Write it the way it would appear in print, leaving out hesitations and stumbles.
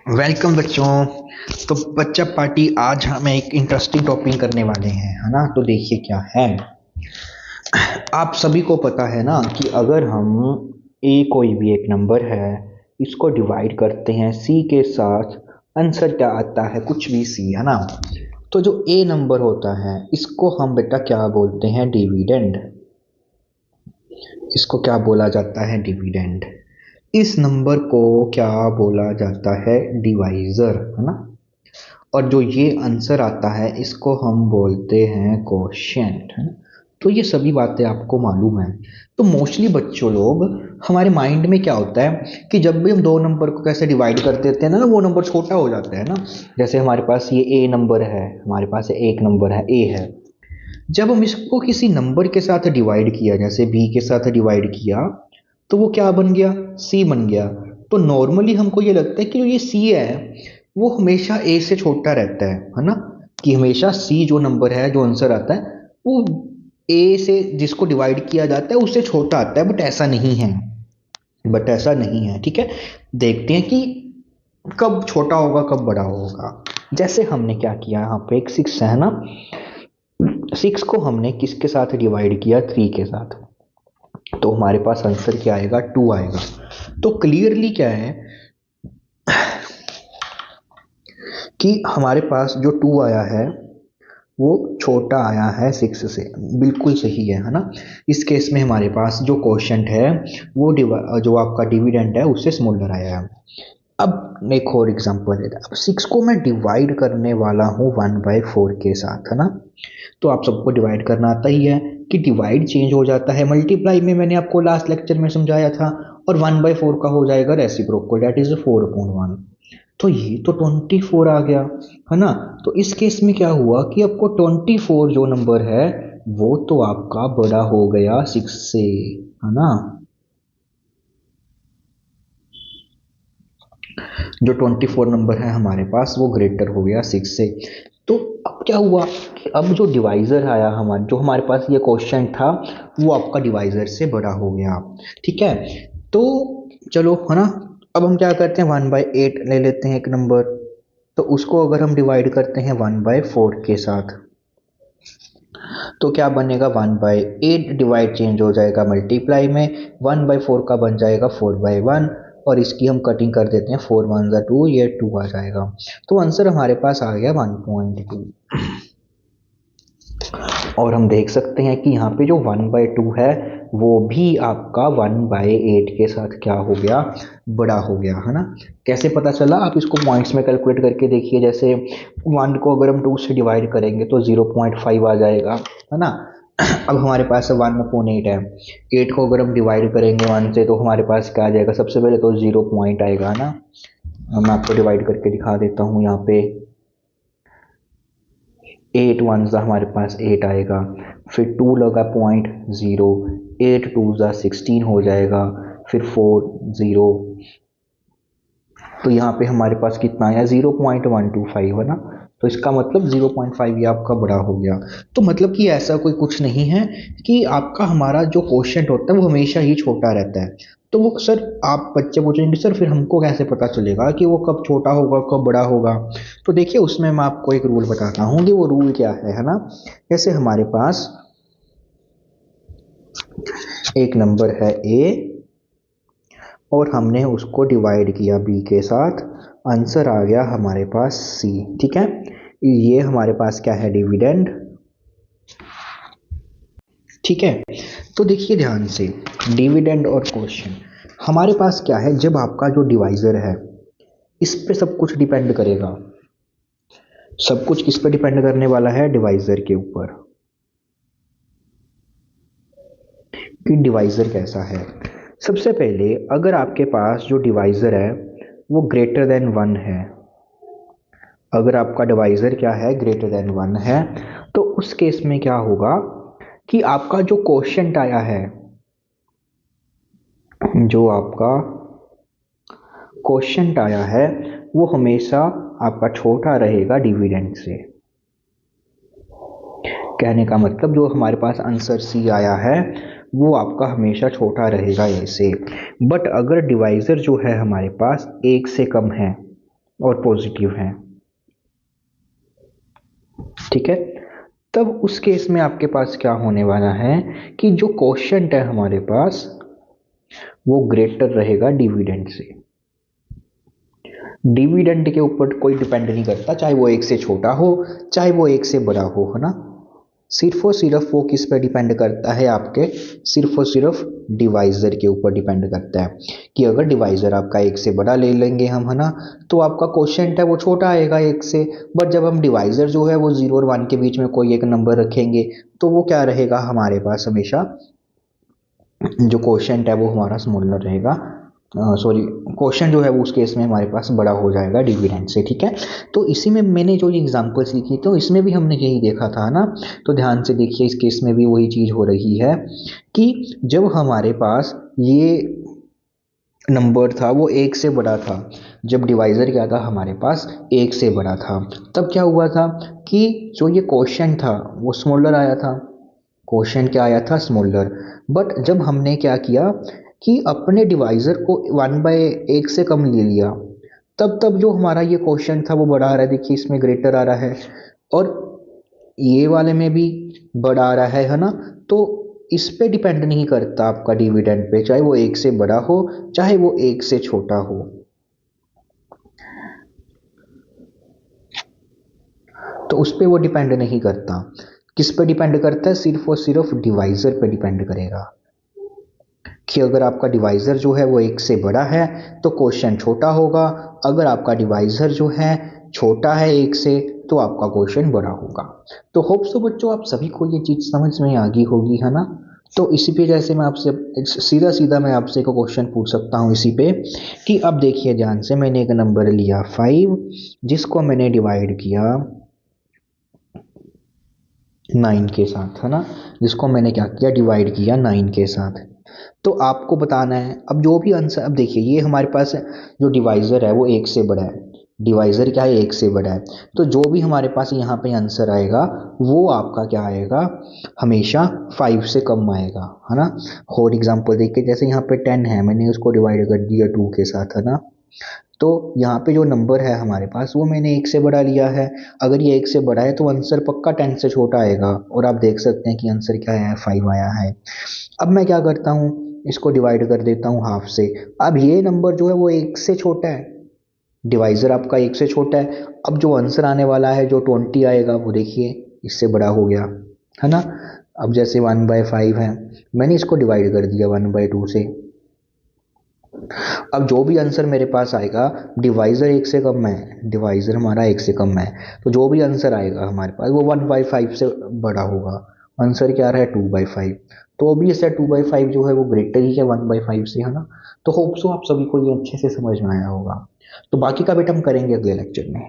Welcome बच्चों। तो बच्चा पार्टी आज हम एक इंटरेस्टिंग टॉपिक करने वाले हैं, है ना। तो देखिए क्या है। आप सभी को पता है ना कि अगर हम कोई भी एक नंबर है, इसको डिवाइड करते हैं सी के साथ, आंसर क्या आता है, कुछ भी सी, है ना। तो जो ए नंबर होता है इसको हम बेटा क्या बोलते हैं, डिविडेंड। इसको क्या बोला जाता है, डिविडेंड। इस नंबर को क्या बोला जाता है, डिवाइजर, है ना। और जो ये आंसर आता है इसको हम बोलते हैं कोशेंट, है ना। तो ये सभी बातें आपको मालूम है। तो मोस्टली बच्चों लोग, हमारे माइंड में क्या होता है कि जब भी हम दो नंबर को कैसे डिवाइड कर देते हैं ना, वो नंबर छोटा हो जाता है ना। जैसे हमारे पास ये ए नंबर है, हमारे पास एक नंबर है ए है। जब हम इसको किसी नंबर के साथ डिवाइड किया, जैसे बी के साथ डिवाइड किया, तो वो क्या बन गया, सी बन गया। तो नॉर्मली हमको ये लगता है कि जो ये सी है वो हमेशा ए से छोटा रहता है ना। कि हमेशा सी जो नंबर है, जो आंसर आता है, वो ए से जिसको डिवाइड किया जाता है उससे छोटा आता है। बट ऐसा नहीं है, ठीक है। देखते हैं कि कब छोटा होगा कब बड़ा होगा। जैसे हमने क्या किया, यहाँ पे एक सिक्स है ना। सिक्स को हमने किसके साथ डिवाइड किया, थ्री के साथ। तो हमारे पास आंसर क्या आएगा, टू आएगा। तो क्लियरली क्या है कि हमारे पास जो टू आया है वो छोटा आया है सिक्स से। बिल्कुल सही है ना। इस केस में हमारे पास जो क्वोशंट है वो जो आपका डिविडेंड है उससे स्मॉलर आया है। अब एक और एग्जांपल है। अब सिक्स को मैं डिवाइड करने वाला हूँ वन बाई फोर के साथ, है ना। तो आप सबको डिवाइड करना आता ही है कि डिवाइड चेंज हो जाता है, मल्टीप्लाई में मैंने आपको लास्ट लेक्चर में समझाया था। और वन बाई फोर का हो जाएगा reciprocal, that is four upon one. तो ये तो 24 आ गया, है ना। तो इस केस में क्या हुआ कि आपको 24 जो नंबर है वो तो आपका बड़ा हो गया सिक्स से, है ना। जो 24 नंबर है हमारे पास वो ग्रेटर हो गया सिक्स से। तो अब क्या हुआ कि अब जो डिवाइजर आया हमारे, जो हमारे पास ये क्वेश्चन था, वो आपका डिवाइजर से बड़ा हो गया, ठीक है। तो चलो, है ना। अब हम क्या करते हैं, वन बाई एट ले लेते हैं एक नंबर। तो उसको अगर हम डिवाइड करते हैं वन बाई फोर के साथ, तो क्या बनेगा, one by eight divide change हो जाएगा मल्टीप्लाई में, वन बाई फोर का बन जाएगा फोर बाई वन। और इसकी हम कटिंग कर देते हैं, फोर वन ज़ा टू, ये टू आ जाएगा। तो आंसर हमारे पास आ गया 1.2। और हम देख सकते हैं कि यहाँ पे जो वन बाई टू है वो भी आपका वन बाई एट के साथ क्या हो गया, बड़ा हो गया, है ना। कैसे पता चला, आप इसको पॉइंट्स में कैलकुलेट करके देखिए। जैसे वन को अगर हम टू से डिवाइड करेंगे तो 0.5 आ जाएगा, है ना। अब हमारे पास वन अपॉन एट है। एट को अगर हम डिवाइड करेंगे वन से तो हमारे पास क्या आ जाएगा, सबसे पहले तो 0 पॉइंट आएगा ना। मैं आपको डिवाइड करके दिखा देता हूँ यहाँ पे। एट वन ज़ा हमारे पास एट आएगा, फिर टू लगा पॉइंट ज़ीरो, एट टू ज़ा 16 हो जाएगा, फिर फोर ज़ीरो। तो यहाँ पे हमारे पास कितना आया, 0.125, है ना। तो इसका मतलब 0.5 ये आपका बड़ा हो गया। तो मतलब कि ऐसा कोई कुछ नहीं है कि आपका हमारा जो क्वोशिएंट होता है वो हमेशा ही छोटा रहता है। तो वो सर, आप बच्चे पूछेंगे सर फिर हमको कैसे पता चलेगा कि वो कब छोटा होगा कब बड़ा होगा। तो देखिए उसमें मैं आपको एक रूल बताता हूँ कि वो रूल क्या है ना। जैसे हमारे पास एक नंबर है ए और हमने उसको डिवाइड किया बी के साथ, आंसर आ गया हमारे पास सी, ठीक है। ये हमारे पास क्या है, डिविडेंड, ठीक है। तो देखिए ध्यान से, डिविडेंड और क्वोशिएंट हमारे पास क्या है, जब आपका जो डिवाइजर है इस पे सब कुछ डिपेंड करेगा। सब कुछ किस पे डिपेंड करने वाला है, डिवाइजर के ऊपर, कि डिवाइजर कैसा है। सबसे पहले अगर आपके पास जो डिवाइजर है वो ग्रेटर देन वन है, अगर आपका डिवाइजर क्या है, ग्रेटर देन वन है, तो उस केस में क्या होगा कि आपका जो क्वोशिएंट आया है, जो आपका क्वोशिएंट आया है वो हमेशा आपका छोटा रहेगा डिविडेंड से। कहने का मतलब जो हमारे पास आंसर सी आया है वो आपका हमेशा छोटा रहेगा ए से। बट अगर डिवाइजर जो है हमारे पास एक से कम है, और पॉजिटिव है, ठीक है। तब उस केस में आपके पास क्या होने वाला है कि जो कोशेंट है हमारे पास वो ग्रेटर रहेगा डिविडेंड से। डिविडेंड के ऊपर कोई डिपेंड नहीं करता, चाहे वो एक से छोटा हो चाहे वो एक से बड़ा हो, है ना। सिर्फ और सिर्फ वो किस पे डिपेंड करता है, आपके सिर्फ और सिर्फ डिवाइजर के ऊपर डिपेंड करता है कि अगर डिवाइजर आपका एक से बड़ा ले लेंगे हम, है ना, तो आपका क्वोशिएंट है वो छोटा आएगा एक से। बट जब हम डिवाइजर जो है वो 0 और 1 के बीच में कोई एक नंबर रखेंगे तो वो क्या रहेगा हमारे पास हमेशा, जो क्वोशिएंट है वो हमारा स्मॉलर रहेगा, सॉरी, क्वेश्चन जो है वो उस केस में हमारे पास बड़ा हो जाएगा डिविडेंड से, ठीक है। तो इसी में मैंने जो एग्जांपल्स लिखी तो इसमें भी हमने यही देखा था ना। तो ध्यान से देखिए, इस केस में भी वही चीज़ हो रही है कि जब हमारे पास ये नंबर था वो एक से बड़ा था, जब डिवाइजर क्या था हमारे पास एक से बड़ा था, तब क्या हुआ था कि जो ये क्वेश्चन था वो स्मॉलर आया था। क्वेश्चन क्या आया था, स्मॉलर। बट जब हमने क्या किया कि अपने डिवाइजर को 1/1 से कम ले लिया, तब तब जो हमारा ये क्वेश्चन था वो बड़ा आ रहा है, देखिए इसमें ग्रेटर आ रहा है, और ये वाले में भी बड़ा आ रहा है ना। तो इस पे डिपेंड नहीं करता आपका डिविडेंड पे, चाहे वो एक से बड़ा हो चाहे वो एक से छोटा हो। तो उस पे वो डिपेंड नहीं करता। किस पे डिपेंड करता है, सिर्फ और सिर्फ डिवाइजर पे डिपेंड करेगा कि अगर आपका डिवाइजर जो है वो एक से बड़ा है तो क्वेश्चन छोटा होगा, अगर आपका डिवाइजर जो है छोटा है एक से तो आपका क्वेश्चन बड़ा होगा। तो होप सो बच्चों आप सभी को ये चीज़ समझ में आ गई होगी, है ना। तो इसी पे जैसे मैं आपसे सीधा सीधा मैं आपसे एक क्वेश्चन पूछ सकता हूँ इसी पे कि अब देखिए ध्यान से, मैंने एक नंबर लिया 5 जिसको मैंने डिवाइड किया 9 के साथ, है ना, जिसको मैंने क्या किया, डिवाइड किया 9 के साथ। तो आपको बताना है अब जो भी आंसर, अब देखिए ये हमारे पास जो डिवाइज़र है वो एक से बड़ा है, डिवाइज़र क्या है, एक से बड़ा है। तो जो भी हमारे पास यहाँ पे आंसर आएगा वो आपका क्या आएगा, हमेशा 5 से कम आएगा, है ना। और एग्जांपल देखिए, जैसे यहाँ पे 10 है, मैंने उसको डिवाइड कर दिया 2 के साथ, है ना। तो यहाँ पे जो नंबर है हमारे पास वो मैंने एक से बड़ा लिया है, अगर ये एक से बड़ा है तो आंसर पक्का 10 से छोटा आएगा, और आप देख सकते हैं कि आंसर क्या है, 5 आया है। अब मैं क्या करता हूँ, इसको डिवाइड कर देता हूँ हाफ से। अब ये नंबर जो है वो एक से छोटा है, डिवाइजर आपका एक से छोटा है। अब जो आंसर आने वाला है जो 20 आएगा वो देखिए इससे बड़ा हो गया, है ना। अब जैसे 1/5 है, मैंने इसको डिवाइड कर दिया 1/2 से। अब जो भी आंसर मेरे पास आएगा, डिवाइजर एक से कम है, डिवाइजर हमारा एक से कम है, तो जो भी आंसर आएगा हमारे पास वो 1/5 से बड़ा होगा। आंसर क्या रहा है, 2/5। तो अभी इससे 2/5 जो है वो ग्रेटर ही है 1/5 से, है ना। तो होप सो आप सभी को ये अच्छे से समझ में आया होगा। तो बाकी का बेटा हम करेंगे अगले लेक्चर में।